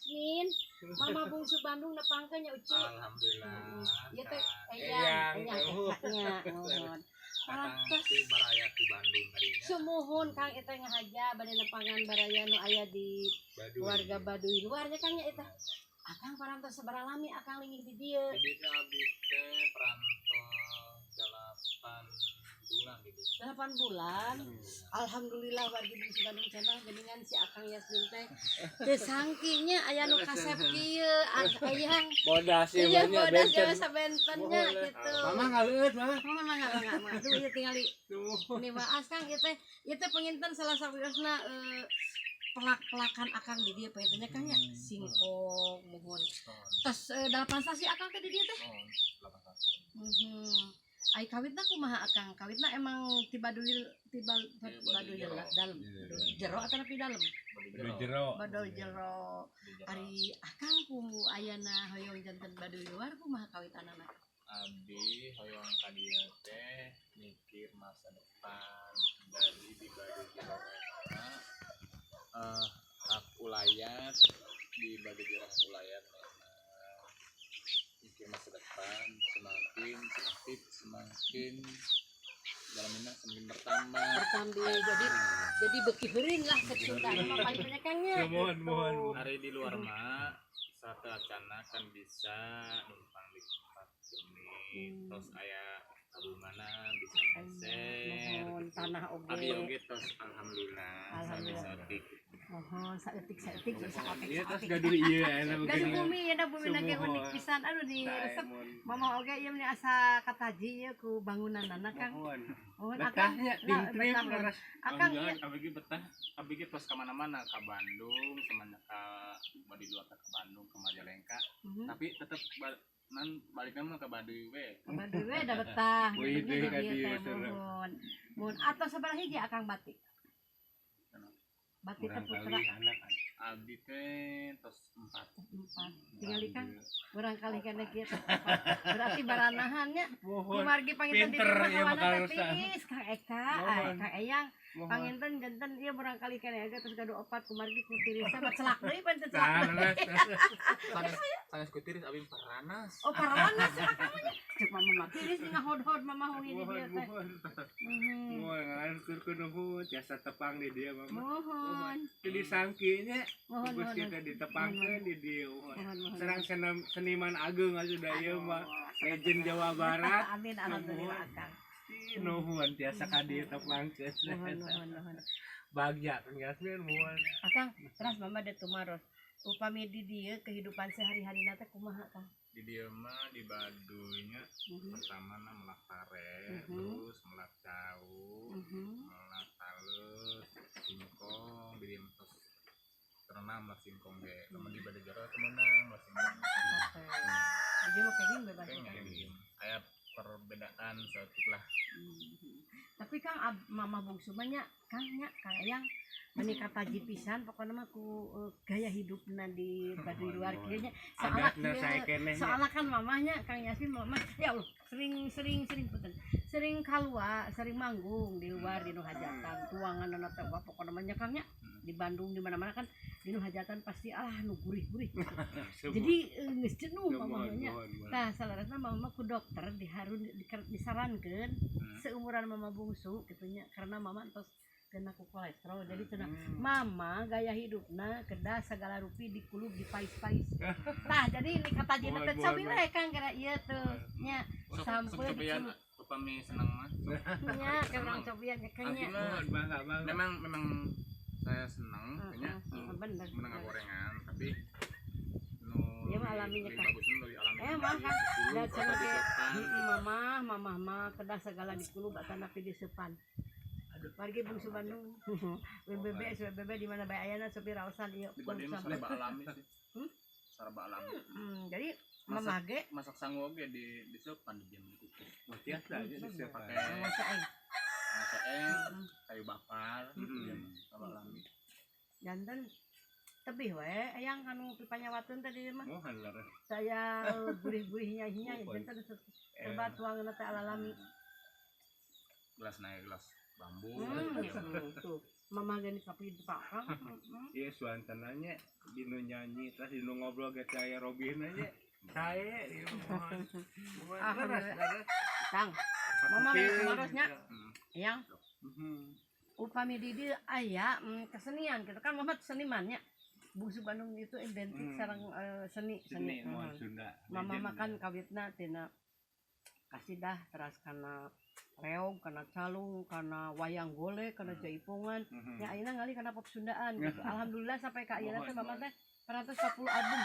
Yasmin, Mama Bungsu Bandung nepangkeun nya Ucu. Alhamdulillah. Ieu teh eyang kakaknya mohon. Datang ti baraya di Bandung harinya. Sumuhun Kang eta ngahaja bade nepangan baraya nu aya di keluarga Baduy luarnya Kang nya eta. Akang parantos sabaraha lami akang linggih di dieu. Di dieu abdi teh perantau 8 bulan di dieu. 8 bulan. Alhamdulillah wargi Bungsu Bandung cenah geuningan si Akang Yasmin teh. Teu sangkinya aya nu kasep kieu, eyang. Bodas ya Iya, banyak bodas benten. jawa sabentennya gitu. Mama ngaleut mah. Mama. Duh ieu tingali. Ini maas Kang ieu teh penginten salah sawiosna pelak-pelakan Akang di dieu pengintennya Kang nya singkong mohon. Tos 8 sasi Akang teh di dieu teh. Ai kawitna kumaha Akang? Kawitna emang ti Baduy dalam. Jero atawa nepi dalem? Baduy jero. Ari Akang ku ayana hoyong janten Baduy luar kumaha kawitanana? Abdi hoyong ka dieu teh mikir masa depan dari di Baduy Jero eta hak ulayat di Baduy Jero hak ulayat mikir masa depan semakin sempit semakin dalamnya semakin bertambah Jadi beki heureun lah ke Sunda mah paling banyak Kangnya. Mohon. hari di luar mah satu acana kan bisa numpang di tempat ini terus aya tabunganna bisa meser Mohon tanah abi oge. oge terus alhamdulillah saeutik Mohon saeutik bisa apik. Ieu tos gaduh ieu aya Gaduh bumi ya bumi nage unik pisan aduh di resep mama oge ieu meni asa kataji ieu ku bangunanna Kang. Mohon Akang betah. Akang ieu abg betah abg terus ka mana-mana ka Bandung semenjak ka Baduy luar ke Bandung ke Majalengka tapi tetep baliknya mah ke Baduy we. Baduy we da betah. Wih, deh, ka dieu, Mohon atau sabaraha hiji Akang batik? Batik teh putra Abdi teh tos 4. tinggali Kang urang kali kana kieu teh berarti baranahannya Mohon. margi panginten di Pinter rumah ya kawana bakal teh rusak. tiis Kang Eka Kang Eyang panginten janten ieu urang kali kana aga terus gaduh opat kumargi ku tirisna bat celak deui pan teh celak Sanes ku tiris abi paranas. oh parawana Akang mah cek mama tiris di ngahod-hod mama hong di dieu teh Mohon ngalangkur kudu jasa tepang di dia mama. mohon Jadi sangkinya mohon bagus kita ditepangkeun di dia. Serang seniman agung aja da ieu mah legend Jawa Barat. amin alhamdulillah Akang Nuhun tiasa ka dieu tepangkeun. mohon Bagja Kang Yasmin mohon. Akang terus mama de tumaros upami di dieu kehidupan sehari-harina teh kumaha Kang Di dieu mah di Baduy nya pertama na melak pare terus melak cau melak talus singkong di dieu terus terenam melak singkong ge lamun di Baduy Jero teh meunang melak singkong jadi mah kayak gini bebas aya perbedaan saeutik lah. Tapi Kang mama bungsu banyak Kang Eyang menikah taji pisan pokoknya mah ku gaya hidupna di Baduy luar kayaknya soalnya kan mamanya Kang Yasmin mama ya Allah sering kalua sering manggung di luar di nu hajatan tuangan teh pokoknya namanya Kang nya di Bandung di mana-mana kan di nu hajatan pasti nu gurih-gurih jadi geus jenuh mamanya tah salaresna mama ku dokter disarankeun seumuran mama bungsu gitunya karena mama entos kena ku kolesterol jadi cenah mama gaya hidupna kedah segala rupi dikulub di pais-pais tah jadi ini kata jina teh cobi we Kang gara ieu teh nya sampeun Cobian upami senang mah nya kurang cobian nya kayaknya Bangga. memang saya senang kayaknya bener menengah gorengan tapi nu ya mah alaminya Kang bagusnya dari alami mah Kang da cenah ge mama mah kedah segala dikulub atana pi disepan wargi Bungsu Bandung WBB di mana bae ayana sopi raosan ieu sarba alami sih sarba alami jadi mama ge masak sangu oge di sopan di dieu dikukus Tiasa aja bisa pakai masak kayu bakar sarba alami janten tebih we eyang anu pipanyawateun tadi mah mohon lah. saya gurih-gurihnya janten serba tuangeun teh alalami gelas naik gelas bambu tuh mama gani kapi pakang. Iya suantananya dinu nyanyi terus dinu ngobrol ge saya Robin aja. Saya ieu mohon. Alhamdulillah. Kang, mama harusnya yang upami di dieu aya kesenian gitu kan mama senimannya. Bungsu Bandung itu identik sareng seni. mohon Sunda. Mama makan kawitna tina kasidah teras kana reog kana calung kana wayang golek kana jaipongan ya ayeuna ngali kana pop Sundaan gitu. Alhamdulillah sampai ka ayeuna teh mama teh 140 album.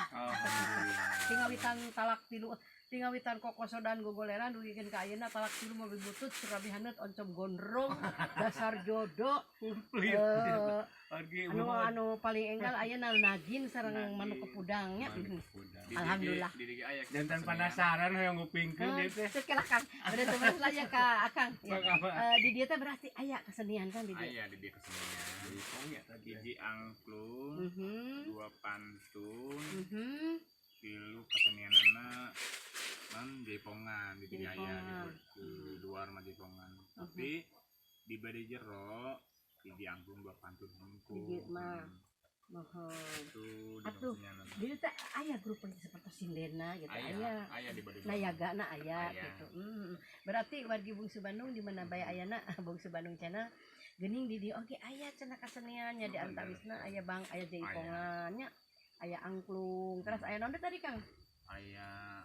Tingawitan talak tilu tingawitan kokosodan gogoleran dugikeun ka ayeuna talak tilu mobil butut surabi haneut oncom gondrong dasar jodoh anu paling enggal ayeuna nagin sareng manuk kepudangnya. Alhamdulillah. Jantan penasaran hoyong ngupingkeun deui teh. Sekelah Kang, udah temen saja ka Akang. Di dia teh berarti aya kesenian kan di dia. Aya di dia kesenian. Hiji angklung, dua pantun, tilu kesenianana kan jaipongan di dia aya di luar mah jaipongan. Tapi di bade jero hiji angklung dua pantun hungkul. Di mah mohon. Itu Atuh, dia teh aya grup seperti Sindena gitu. Aya di bade. Nayagana aya gitu. Berarti wargi Bungsu Bandung di mana bae ayana Bungsu Bandung Channel geuning di dieu oge aya cenah keseniannya di antawisna aya bang aya jaipongannya aya angklung terus aya naon tadi Kang Aya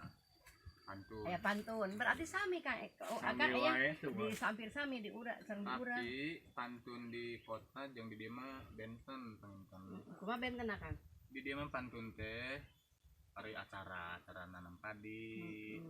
pantun. aya pantun berarti sami Kang Akang aya di sampir sami di ura sareng di ura Tapi pantun di kota jeung di dieu mah benten pantun. kumaha benten Kang Di dieu mah pantun teh ari acara nanam padi,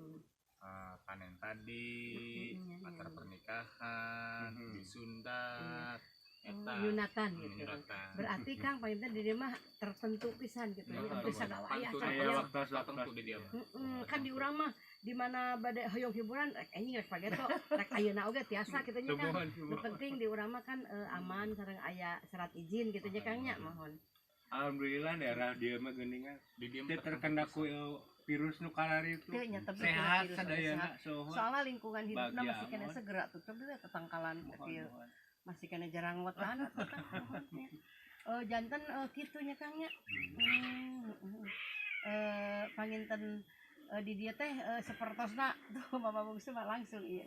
panen padi, acara pernikahan, disundat, eta nyunatan gitu. nyunatan. Berarti Kang palinten di dieu mah tertentu pisan gitu. Hampir sagala aya Pantun acara. aya waktu di dieu mah. Kan di urang mah di mana bade hoyong hiburan rek anjing rek pageto rek ayeuna oge tiasa kitu nya Kang. Nu penting di urang mah kan aman sareng aya serat izin kitu nya Kang nya mohon. Alhamdulillah daerah dia mah geuningan Di dieu teu terkena ku virus nu kalari itu. Teu nya tapi Sehat sadayana soho. soalnya lingkungan hidupna Bahagia masih kena amat. segera tutup dulu tetangkalan kieu masih kena jarang wetan janten kitu nya Kang nya panginten di dia teh sapertosna tuh Mama Bungsu mah langsung ieu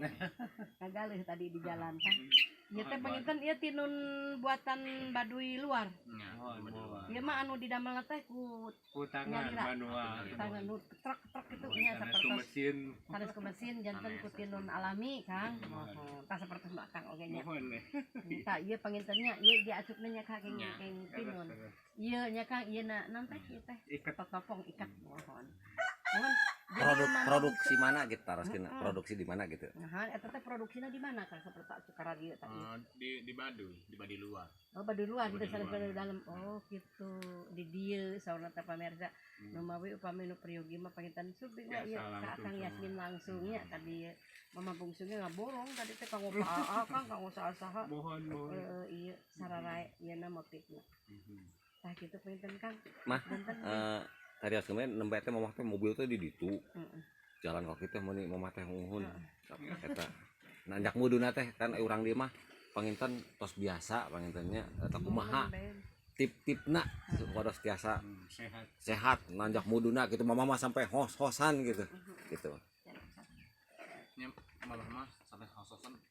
ngagaleuh tadi di jalan Kang ieu teh panginten ieu tinun buatan Baduy luar ieu mah anu didamelna teh ku tangan manual tangan nu truk itu nya sapertos mesin sanes ku mesin janten ku tinun alami Kang mohon tah sapertos mah Kang oge nya mohon tah ieu pangintennya ieu diasupna nya Kang keng tinun ieu nya Kang ieu na naon teh ieu teh ikat topong ikat mohon produksi mana gitu taroskeun produksi di mana gitu nah eta teh produksinya di mana Kang saperti sekarang ieu tadi Di Baduy luar. oh Baduy luar di sanes dalam oh gitu di dieu saurna teh pamirsa nu mawi upami nu priyogi mah pangitan subing mah ieu ka Kang Yasmin langsung nya tadi Mama Bungsu ge ngaborong tadi teh kanggo paa Kang kanggo saha-saha mohon ieu sararae ieu na motifna tah kitu pangitan Kang mah tadi askeun nembe teh mamah teh mobil teh di ditu jalan kaki teh meuni mamah teh nguhun eta nanjak muduna teh kan urang dieu mah panginten tos biasa pangintennya eta kumaha tip-tipna supados tiasa sehat nanjak muduna gitu mamah mah sampai hos-hosan gitu gitu Nya malah mah sampai hososan